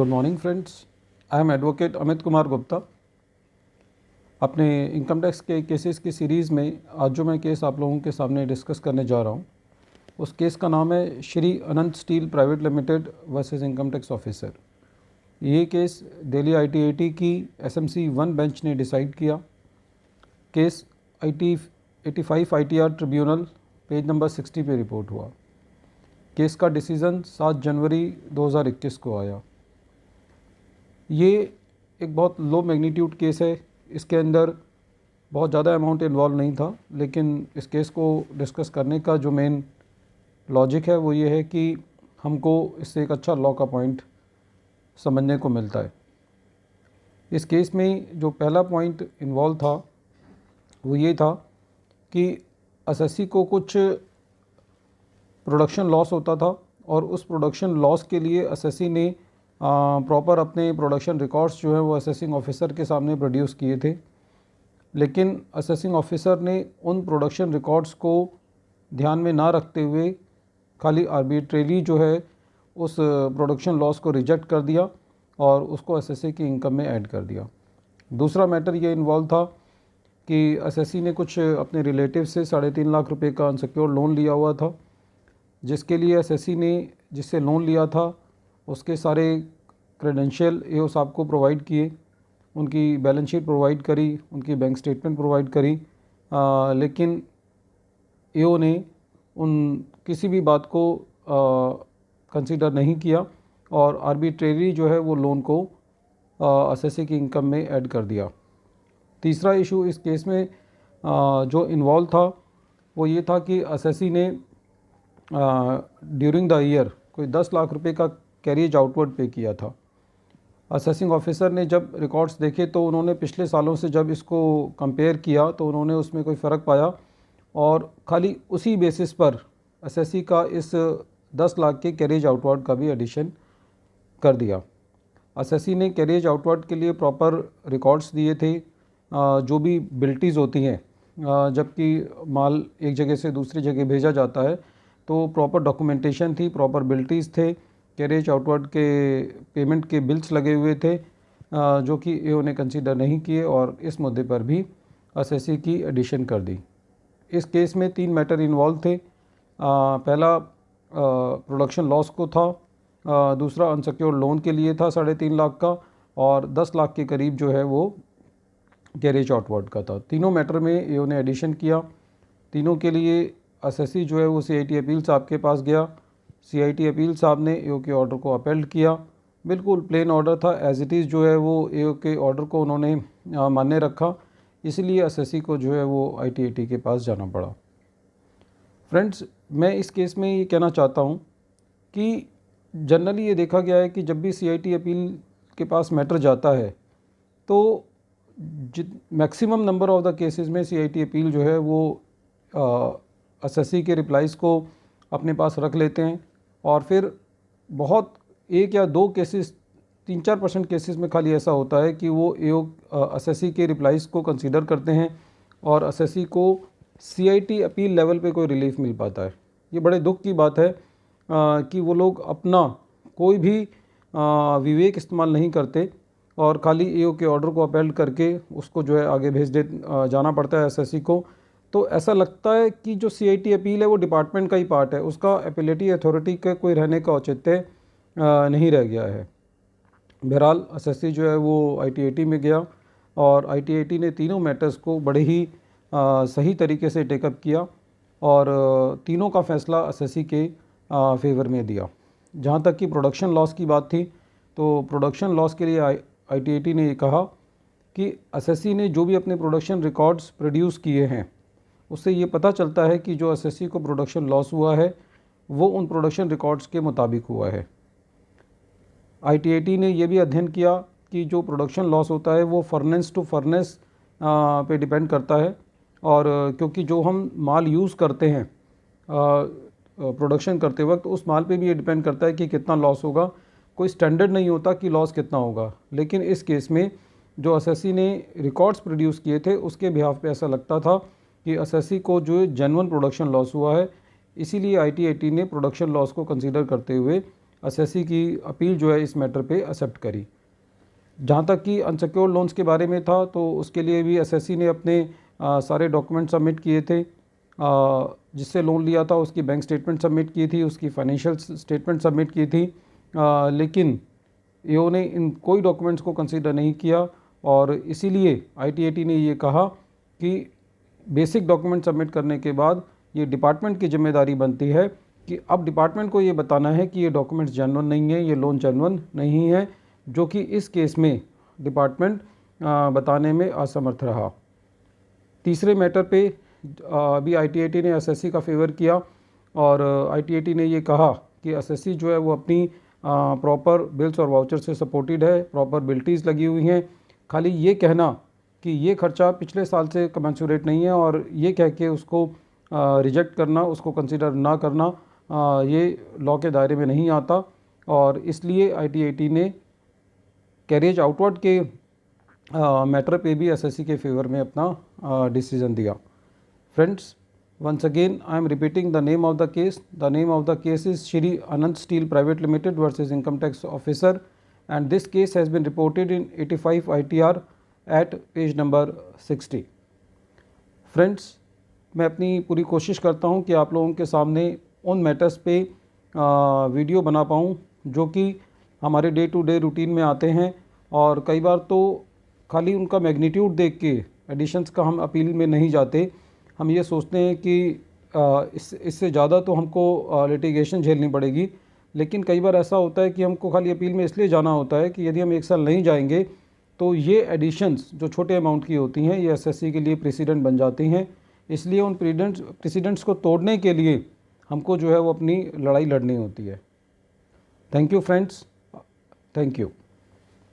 Good morning friends, I am advocate Amit Kumar Gupta. अपने income tax के cases की सीरीज़ में आज जो मैं केस आप लोगों के सामने डिस्कस करने जा रहा हूँ, उस केस का नाम है Shri Anant steel private limited versus income tax officer. ये केस दिल्ली ITAT की SMC 1 बेंच ने डिसाइड किया। Case 85 ITR tribunal page number 60 पे रिपोर्ट हुआ। केस का डिसीज़न 7 जनवरी 2021 को आया। ये एक बहुत लो मैग्नीट्यूड केस है। इसके अंदर बहुत ज़्यादा अमाउंट इन्वॉल्व नहीं था, लेकिन इस केस को डिस्कस करने का जो मेन लॉजिक है वो ये है कि हमको इससे एक अच्छा लॉ का पॉइंट समझने को मिलता है। इस केस में जो पहला पॉइंट इन्वॉल्व था वो ये था कि एसएससी को कुछ प्रोडक्शन लॉस होता था और उस प्रोडक्शन लॉस के लिए एसएससी ने प्रॉपर अपने प्रोडक्शन रिकॉर्ड्स जो है वो असेसिंग ऑफिसर के सामने प्रोड्यूस किए थे, लेकिन असेसिंग ऑफिसर ने उन प्रोडक्शन रिकॉर्ड्स को ध्यान में ना रखते हुए खाली आर्बिट्रेली जो है उस प्रोडक्शन लॉस को रिजेक्ट कर दिया और उसको एसएससी की इनकम में ऐड कर दिया। दूसरा मैटर ये इन्वॉल्व था कि एसएससी ने कुछ अपने रिलेटिव से 3.5 लाख रुपए का अनसिक्योर्ड लोन लिया हुआ था, जिसके लिए एसएससी ने जिससे लोन लिया था उसके सारे क्रेडेंशियल एओ साहब को प्रोवाइड किए, उनकी बैलेंस शीट प्रोवाइड करी, उनकी बैंक स्टेटमेंट प्रोवाइड करी, लेकिन एओ ने उन किसी भी बात को कंसीडर नहीं किया और आर्बिट्रेरी जो है वो लोन को एसएससी की इनकम में ऐड कर दिया। तीसरा इशू इस केस में जो इन्वॉल्व था वो ये था कि एसएससी ने ड्यूरिंग द ईयर कोई 10 लाख रुपए का कैरिज आउटवर्ड पे किया था। असेसिंग ऑफिसर ने जब रिकॉर्ड्स देखे तो उन्होंने पिछले सालों से जब इसको कंपेयर किया तो उन्होंने उसमें कोई फ़र्क पाया और खाली उसी बेसिस पर एसएससी का इस 10 लाख के कैरिज आउटवर्ड का भी एडिशन कर दिया। एसएससी ने कैरिज आउटवर्ड के लिए प्रॉपर रिकॉर्ड्स दिए थे, जो भी बिल्टीज़ होती हैं, जबकि माल एक जगह से दूसरी जगह भेजा जाता है तो प्रॉपर डॉक्यूमेंटेशन थी, प्रॉपर बिल्टीज़ थे, कैरेज आउटवर्ड के पेमेंट के बिल्स लगे हुए थे, जो कि एओ ने कंसीडर नहीं किए और इस मुद्दे पर भी एसएससी की एडिशन कर दी। इस केस में 3 मैटर इन्वॉल्व थे। पहला प्रोडक्शन लॉस को था, दूसरा अनसिक्योर्ड लोन के लिए था 3.5 लाख का और 10 लाख के करीब जो है वो कैरेज आउटवर्ड का था। तीनों मैटर में एओ ने एडिशन किया। तीनों के लिए एसएससी जो है वो CIT अपील साहब के पास गया। CIT अपील साहब ने एओ के ऑर्डर को अपेल्ड किया। बिल्कुल प्लेन ऑर्डर था, एज इट इज़ जो है वो एओ के ऑर्डर को उन्होंने मान्य रखा, इसलिए एसएससी को जो है वो ITAT के पास जाना पड़ा। फ्रेंड्स, मैं इस केस में ये कहना चाहता हूँ कि जनरली ये देखा गया है कि जब भी CIT अपील के पास मैटर जाता है तो maximum number of the cases में CIT अपील जो है वो एसएससी के रिप्लाइज़ को अपने पास रख लेते हैं और फिर बहुत 1 या 2 केसेस 3-4% केसेस में खाली ऐसा होता है कि वो एओ एसएससी के रिप्लाइज़ को कंसीडर करते हैं और एसएससी को CIT अपील लेवल पे कोई रिलीफ मिल पाता है। ये बड़े दुख की बात है कि वो लोग अपना कोई भी विवेक इस्तेमाल नहीं करते और खाली एओ के ऑर्डर को अपेल्ड करके उसको जो है आगे भेज दे जाना पड़ता है एसएससी को। तो ऐसा लगता है कि जो CIT अपील है वो डिपार्टमेंट का ही पार्ट है, उसका एपिलेटी अथॉरिटी का कोई रहने का औचित्य नहीं रह गया है। बहरहाल एसएससी जो है वो ITAT में गया और ITAT ने तीनों मैटर्स को बड़े ही सही तरीके से टेकअप किया और तीनों का फैसला एसएससी के फेवर में दिया। जहाँ तक कि प्रोडक्शन लॉस की बात थी तो प्रोडक्शन लॉस के लिए ITAT ने ये कहा कि एसएससी ने जो भी अपने प्रोडक्शन रिकॉर्ड्स प्रोड्यूस किए हैं उससे ये पता चलता है कि जो एसएससी को प्रोडक्शन लॉस हुआ है वो उन प्रोडक्शन रिकॉर्ड्स के मुताबिक हुआ है। ITAT ने यह भी अध्ययन किया कि जो प्रोडक्शन लॉस होता है वो फर्नेस टू फर्नेस पे डिपेंड करता है और क्योंकि जो हम माल यूज़ करते हैं प्रोडक्शन करते वक्त उस माल पे भी ये डिपेंड करता है कि कितना लॉस होगा। कोई स्टैंडर्ड नहीं होता कि लॉस कितना होगा, लेकिन इस केस में जो एसएससी ने रिकॉर्ड्स प्रोड्यूस किए थे उसके बिहाफ पे ऐसा लगता था कि एसएससी को जो जेन्युइन प्रोडक्शन लॉस हुआ है, इसीलिए ITAT ने प्रोडक्शन लॉस को कंसीडर करते हुए एसएससी की अपील जो है इस मैटर पे एक्सेप्ट करी। जहाँ तक कि अनसिक्योर्ड लोन्स के बारे में था तो उसके लिए भी एसएससी ने अपने सारे डॉक्यूमेंट सबमिट किए थे। जिससे लोन लिया था उसकी बैंक स्टेटमेंट सबमिट की थी, उसकी फाइनेंशियल स्टेटमेंट सबमिट की थी, लेकिन ईओ ने इन कोई डॉक्यूमेंट्स को कंसीडर नहीं किया और इसीलिए आईटीएटी ने ये कहा कि बेसिक डॉक्यूमेंट सबमिट करने के बाद ये डिपार्टमेंट की जिम्मेदारी बनती है कि अब डिपार्टमेंट को ये बताना है कि ये डॉक्यूमेंट्स जेन्युइन नहीं है, ये लोन जेन्युइन नहीं है, जो कि इस केस में डिपार्टमेंट बताने में असमर्थ रहा। तीसरे मैटर पे अभी आईटीएटी ने एसएससी का फेवर किया और आईटीएटी ने ये कहा कि एसएससी जो है वो अपनी प्रॉपर बिल्स और वाउचर से सपोर्टेड है, प्रॉपर बिल्टीज़ लगी हुई हैं। खाली ये कहना कि ये खर्चा पिछले साल से कमेंसुरेट नहीं है और ये कह के उसको रिजेक्ट करना, उसको कंसिडर ना करना, ये लॉ के दायरे में नहीं आता और इसलिए आईटीएटी ने कैरिज आउटवर्ड के मैटर पे भी एसएससी के फेवर में अपना डिसीजन दिया। Friends, once again I am repeating the name of the case. The name of the case is Shri Anant Steel Private Limited versus Income Tax Officer, and this case has been reported in 85 ITR at page number 60. Friends, मैं अपनी पूरी कोशिश करता हूँ कि आप लोगों के सामने उन मैटर्स पे वीडियो बना पाऊँ जो कि हमारे डे टू डे रूटीन में आते हैं और कई बार तो खाली उनका मैग्नीट्यूड देख के एडिशंस का हम अपील में नहीं जाते। हम ये सोचते हैं कि इससे ज़्यादा तो हमको लिटिगेशन झेलनी पड़ेगी, लेकिन कई बार ऐसा होता है कि हमको खाली अपील में इसलिए जाना होता है कि यदि हम एक साल नहीं जाएंगे तो ये एडिशंस जो छोटे अमाउंट की होती हैं ये एसएससी के लिए प्रेसिडेंट बन जाती हैं। इसलिए उन प्रेसिडेंट्स को तोड़ने के लिए हमको जो है वो अपनी लड़ाई लड़नी होती है। Thank you friends, thank you.